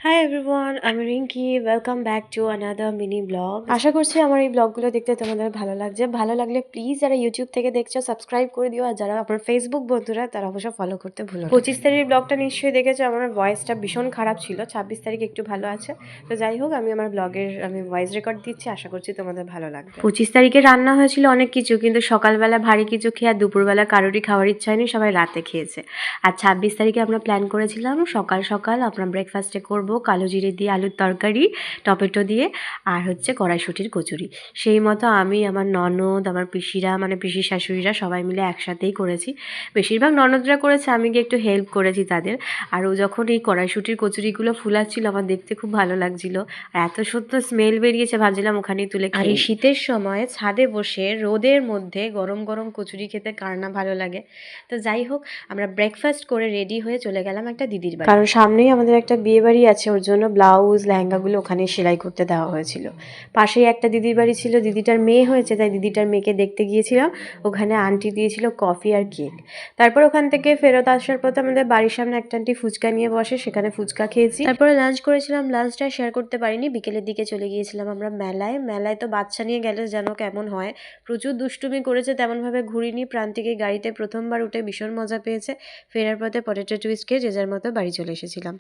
High everyone, আমি Rinki. Welcome back to another mini blog. আশা করছি আমার এই ব্লগগুলো দেখতে তোমাদের ভালো লাগছে। ভালো লাগলে প্লিজ যারা ইউটিউব থেকে দেখছো সাবস্ক্রাইব করে দিও, আর যারা আমার ফেসবুক বন্ধুরা তারা অবশ্যই ফলো করতে ভুলো না। 25 তারিখের ব্লগটা নিশ্চয়ই দেখেছো। আমার ভয়েসটা ভীষণ খারাপ ছিল। 26 তারিখ একটু ভালো আছে। তো যাই হোক, আমি আমার ব্লগের ভয়েস রেকর্ড দিচ্ছি, আশা করছি তোমাদের ভালো লাগবে। 25 তারিখে রান্না হয়েছিল অনেক কিছু, কিন্তু সকালবেলা ভারী কিছু খেয়ে আর দুপুরবেলা কারোরই খাওয়ার ইচ্ছা হয়নি, সবাই রাতে খেয়েছে। আর 26 তারিখে আমরা প্ল্যান করেছিলাম সকাল সকাল আমরা ব্রেকফাস্টে করব কালো জিরে দিয়ে আলুর তরকারি, টমেটো দিয়ে, আর হচ্ছে কড়াইশুঁটির কচুরি। সেই মতো আমি, আমার ননদ, আমার পিসিরা, মানে পিসির শাশুড়িরা সবাই মিলে একসাথেই করেছি। বেশিরভাগ ননদরা করেছে, আমি গিয়ে একটু হেল্প করেছি তাদের। আর ও যখন এই কড়াইশুঁটির কচুরিগুলো ফুলাচ্ছিল আমার দেখতে খুব ভালো লাগছিল। আর এত সুন্দর স্মেল বেরিয়েছে, ভাবছিলাম ওখানেই তুলে খাই। আর এই শীতের সময় ছাদে বসে রোদের মধ্যে গরম গরম কচুরি খেতে কার না ভালো লাগে। তো যাই হোক, আমরা ব্রেকফাস্ট করে রেডি হয়ে চলে গেলাম একটা দিদির বাড়ি, কারণ সামনেই আমাদের একটা বিয়ে বাড়ি আছে। ওর জন্য ব্লাউজ লেহেঙ্গাগুলো ওখানে সেলাই করতে দেওয়া হয়েছিল। পাশেই একটা দিদির বাড়ি ছিল, দিদিটার মেয়ে হয়েছে, তাই দিদিটার মেয়েকে দেখতে গিয়েছিলাম। ওখানে আন্টি দিয়েছিল কফি আর কেক। তারপর ওখান থেকে ফেরত আসার পথে আমাদের বাড়ির সামনে একটা আন্টি ফুচকা নিয়ে বসে, সেখানে ফুচকা খেয়েছি। তারপরে লাঞ্চ করেছিলাম, লাঞ্চটা শেয়ার করতে পারিনি। বিকেলের দিকে চলে গিয়েছিলাম আমরা মেলায়। মেলায় তো বাচ্চা নিয়ে গেলে যেন কেমন হয়, প্রচুর দুষ্টুমি করেছে, তেমনভাবে ঘুরিনি। প্রান্তিকে গাড়িতে প্রথমবার উঠে ভীষণ মজা পেয়েছে। ফেরার পথে পটেটো টুইস্ট খেয়ে যে যার মতো বাড়ি চলে এসেছিলাম।